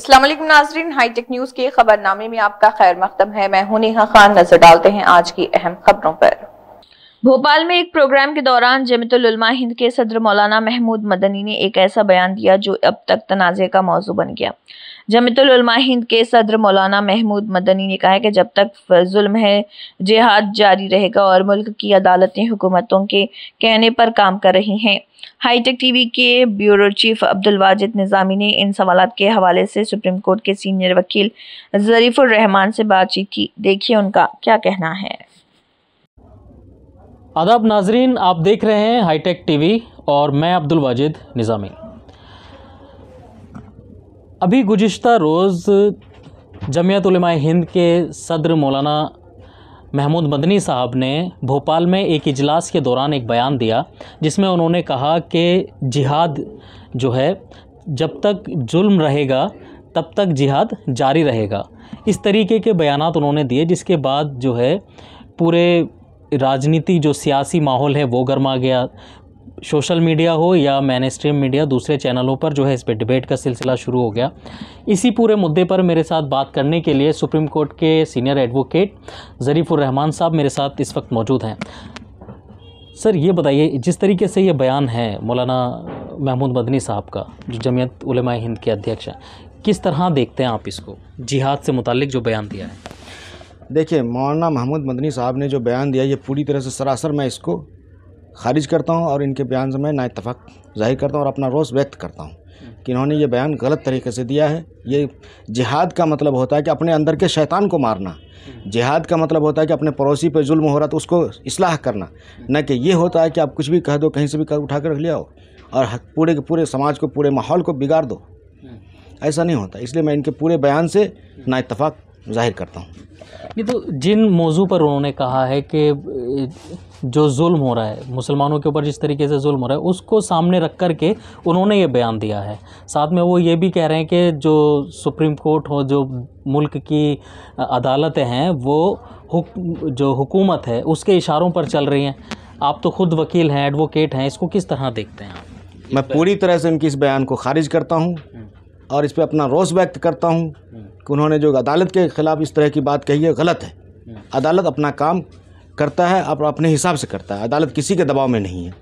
अस्सलाम वालेकुम नाज़रीन, हाईटेक न्यूज के खबरनामे में आपका खैर मकदम है। मैं हूं नेहा खान। नजर डालते हैं आज की अहम खबरों पर। भोपाल में एक प्रोग्राम के दौरान जमीयतुल उलमा हिंद के सदर मौलाना महमूद मदनी ने एक ऐसा बयान दिया जो अब तक तनाज़े का मौजू बन गया। जमीयतुल उलमा हिंद के सदर मौलाना महमूद मदनी ने कहा है कि जब तक जुल्म है जिहाद जारी रहेगा और मुल्क की अदालतें हुकूमतों के कहने पर काम कर रही हैं। हाईटेक टीवी के ब्यूरो चीफ अब्दुल वाजिद निज़ामी ने इन सवालात के हवाले से सुप्रीम कोर्ट के सीनियर वकील ज़रीफुर रहमान से बातचीत की। देखिए उनका क्या कहना है। आदाब नाजरीन, आप देख रहे हैं हाईटेक टीवी और मैं अब्दुल वाजिद निज़ामी। अभी गुज़िश्ता रोज़ जमीयत उलमा हिंद के सदर मौलाना महमूद मदनी साहब ने भोपाल में एक इजलास के दौरान एक बयान दिया जिसमें उन्होंने कहा कि जिहाद जो है जब तक जुल्म रहेगा तब तक जिहाद जारी रहेगा। इस तरीके के बयानात उन्होंने दिए, जिसके बाद जो है पूरे राजनीति जो सियासी माहौल है वो गर्मा गया। सोशल मीडिया हो या मेन स्ट्रीम मीडिया, दूसरे चैनलों पर जो है इस पर डिबेट का सिलसिला शुरू हो गया। इसी पूरे मुद्दे पर मेरे साथ बात करने के लिए सुप्रीम कोर्ट के सीनियर एडवोकेट ज़रीफुर रहमान साहब मेरे साथ इस वक्त मौजूद हैं। सर, ये बताइए, जिस तरीके से ये बयान है मौलाना महमूद मदनी साहब का, जो जमीयत उलमा हिंद के अध्यक्ष हैं, किस तरह देखते हैं आप इसको, जिहाद से मुतालिक जो बयान दिया है? देखिए, मौलाना महमूद मदनी साहब ने जो बयान दिया, ये पूरी तरह से सरासर मैं इसको खारिज करता हूँ और इनके बयान से मैं नाइत्तफ़ाक़ ज़ाहिर करता हूँ और अपना रोष व्यक्त करता हूँ कि इन्होंने ये बयान गलत तरीके से दिया है। ये जिहाद का मतलब होता है कि अपने अंदर के शैतान को मारना। जिहाद का मतलब होता है कि अपने पड़ोसी पे जुल्म हो रहा तो उसको इस्लाह करना, न कि ये होता है कि आप कुछ भी कह दो, कहीं से भी उठा कर रख लिया हो और पूरे के पूरे समाज को, पूरे माहौल को बिगाड़ दो। ऐसा नहीं होता। इसलिए मैं इनके पूरे बयान से नाइत्तफ़ाक़ ज़ाहिर करता हूँ। ये तो जिन मौजू पर उन्होंने कहा है कि जो जुल्म हो रहा है मुसलमानों के ऊपर, जिस तरीके से जुल्म हो रहा है उसको सामने रख कर के उन्होंने ये बयान दिया है। साथ में वो ये भी कह रहे हैं कि जो सुप्रीम कोर्ट हो, जो मुल्क की अदालतें हैं, वो जो हुकूमत है उसके इशारों पर चल रही हैं। आप तो खुद वकील हैं, एडवोकेट हैं, इसको किस तरह देखते हैं आप? मैं पूरी तरह से उनकी इस बयान को खारिज करता हूँ और इस पर अपना रोष व्यक्त करता हूँ कि उन्होंने जो अदालत के ख़िलाफ़ इस तरह की बात कही है, गलत है। अदालत अपना काम करता है और अपने हिसाब से करता है। अदालत किसी के दबाव में नहीं है।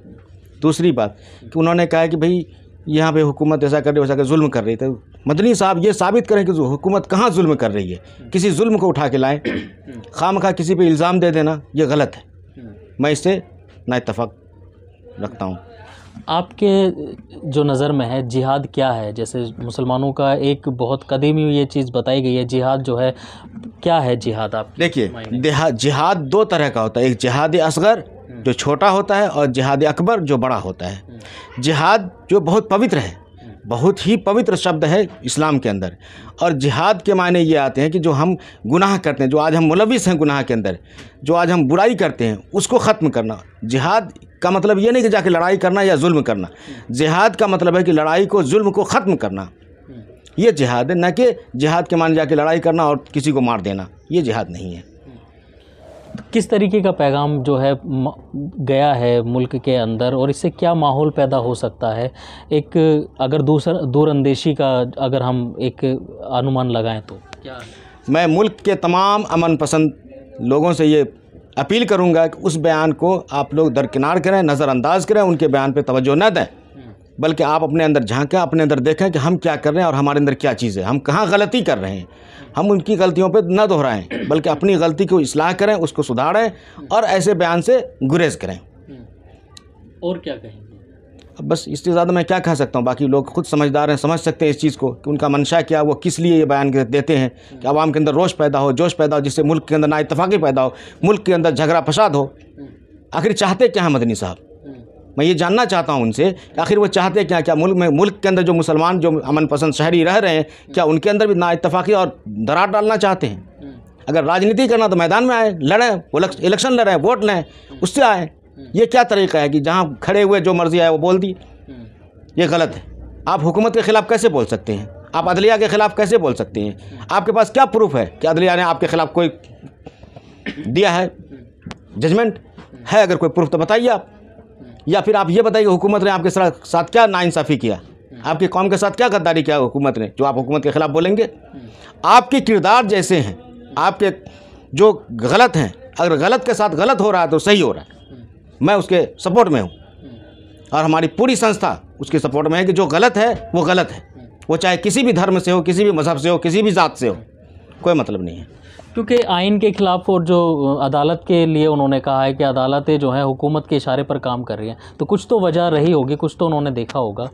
दूसरी बात कि उन्होंने कहा है कि भाई यहाँ पे हुकूमत ऐसा कर रही, वैसा कर, जुल्म कर रही। तो मदनी साहब ये साबित करें कि हुकूमत कहाँ जुल्म कर रही है। किसी जुल्म को उठा के लाएँ, खामखा किसी पे इल्ज़ाम दे देना, ये गलत है। मैं इससे नाइत्तफ़ाक़ रखता हूँ। आपके जो नज़र में है जिहाद क्या है? जैसे मुसलमानों का एक बहुत कदीमी ये चीज़ बताई गई है, जिहाद जो है, क्या है जिहाद? आप देखिए, जिहाद दो तरह का होता है। एक जिहाद असग़र जो छोटा होता है और जिहाद अकबर जो बड़ा होता है। जिहाद जो बहुत पवित्र है, बहुत ही पवित्र शब्द है इस्लाम के अंदर। और जिहाद के मायने ये आते हैं कि जो हम गुनाह करते हैं, जो आज हम मुलविस हैं गुनाह के अंदर, जो आज हम बुराई करते हैं, उसको ख़त्म करना। जिहाद का मतलब ये नहीं कि जाके लड़ाई करना या जुल्म करना। जिहाद का मतलब है कि लड़ाई को, जुल्म को ख़त्म करना। ये जिहाद है, न कि जिहाद के माने जाके लड़ाई करना और किसी को मार देना। ये जिहाद नहीं है। किस तरीके का पैगाम जो है गया है मुल्क के अंदर और इससे क्या माहौल पैदा हो सकता है? एक अगर दूरअंदेशी का अगर हम एक अनुमान लगाएं तो क्या? मैं मुल्क के तमाम अमन पसंद लोगों से ये अपील करूंगा कि उस बयान को आप लोग दरकिनार करें, नज़रअंदाज करें, उनके बयान पे तवज्जो न दें, बल्कि आप अपने अंदर झांकें, अपने अंदर देखें कि हम क्या कर रहे हैं और हमारे अंदर क्या चीज़ है, हम कहाँ गलती कर रहे हैं। हम उनकी गलतियों पे न दोहराएं, बल्कि अपनी गलती को इस्लाह करें, उसको सुधारें और ऐसे बयान से गुरेज करें। और क्या कहेंगे? अब बस इससे ज़्यादा मैं क्या कह सकता हूँ। बाकी लोग खुद समझदार हैं, समझ सकते हैं इस चीज़ को कि उनका मंशा क्या, वो किस लिए ये बयान देते हैं कि आवाम के अंदर रोष पैदा हो, जोश पैदा हो, जिससे मुल्क के अंदर नाइत्तफ़ाक़ी पैदा हो, मुल्क के अंदर झगड़ा फसाद हो। आखिर चाहते क्या हैं मदनी साहब? मैं ये जानना चाहता हूँ उनसे कि आखिर वो चाहते क्या? क्या मुल्क के अंदर जो मुसलमान, जो अमन पसंद शहरी रह रहे हैं, क्या उनके अंदर भी नाइत्तफ़ाक़ी और दरार डालना चाहते हैं? अगर राजनीति करना तो मैदान में आए, लड़ें, इलेक्शन लड़ें, वोट लें, उससे आए। ये क्या तरीका है कि जहाँ खड़े हुए जो मर्जी आए वो बोल दी? ये गलत है। आप हुकूमत के ख़िलाफ़ कैसे बोल सकते हैं? आप अदलिया के ख़िलाफ़ कैसे बोल सकते हैं? आपके पास क्या प्रूफ है कि अदलिया ने आपके ख़िलाफ़ कोई दिया है जजमेंट? है अगर कोई प्रूफ तो बताइए आप। या फिर आप ये बताइए हुकूमत ने आपके साथ क्या नाइंसाफ़ी किया। आपकी कौम के साथ क्या गद्दारी किया हुकूमत ने जो आप हुकूमत के खिलाफ बोलेंगे? आपके किरदार जैसे हैं, आपके जो गलत हैं, अगर गलत के साथ गलत हो रहा है तो सही हो रहा है, मैं उसके सपोर्ट में हूँ और हमारी पूरी संस्था उसके सपोर्ट में है कि जो गलत है वो गलत है, वो चाहे किसी भी धर्म से हो, किसी भी मज़हब से हो, किसी भी ज़ात से हो, कोई मतलब नहीं है। क्योंकि आइन के खिलाफ और जो अदालत के लिए उन्होंने कहा है कि अदालतें जो हैं हुकूमत के इशारे पर काम कर रही हैं, तो कुछ तो वजह रही होगी, कुछ तो उन्होंने देखा होगा।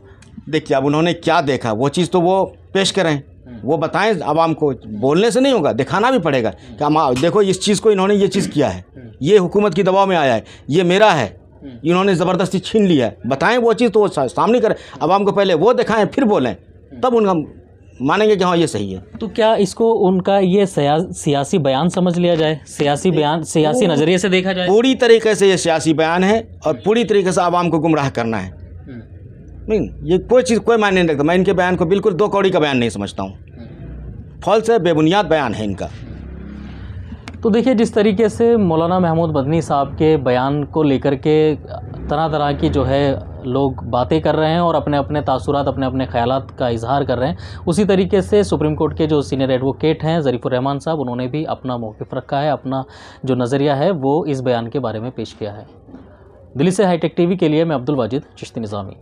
देखिए, अब उन्होंने क्या देखा वो चीज़ तो वो पेश करें, वो बताएं आवाम को। बोलने से नहीं होगा, दिखाना भी पड़ेगा कि हम देखो इस चीज़ को इन्होंने ये चीज़ किया है, ये हुकूमत की दबाव में आया है, ये मेरा है, इन्होंने ज़बरदस्ती छीन लिया है। बताएं वो चीज़ तो वो सामने करें, आवाम को पहले वो दिखाएं फिर बोलें, तब उनका मानेंगे कि हाँ ये सही है। तो क्या इसको उनका ये सियासी बयान समझ लिया जाए, सियासी बयान, सियासी नज़रिए से देखा जाए? पूरी तरीके से ये सियासी बयान है और पूरी तरीके से आवाम को गुमराह करना है। नहीं, ये कोई चीज़ कोई मायने नहीं रखता। मैं इनके बयान को बिल्कुल 2 कौड़ी का बयान नहीं समझता हूँ। फॉल्स है, बेबुनियाद बयान है इनका। तो देखिए, जिस तरीके से मौलाना महमूद मदनी साहब के बयान को लेकर के तरह तरह की जो है लोग बातें कर रहे हैं और अपने अपने तासुरात, अपने अपने ख्यालात का इजहार कर रहे हैं, उसी तरीके से सुप्रीम कोर्ट के जो सीनियर एडवोकेट हैं ज़रीफ़ुर रहमान साहब, उन्होंने भी अपना मौक़िफ़ रखा है, अपना जो नज़रिया है वो इस बयान के बारे में पेश किया है। दिल्ली से हाईटेक टीवी के लिए मैं अब्दुल वाजिद चिश्ती निज़ामी।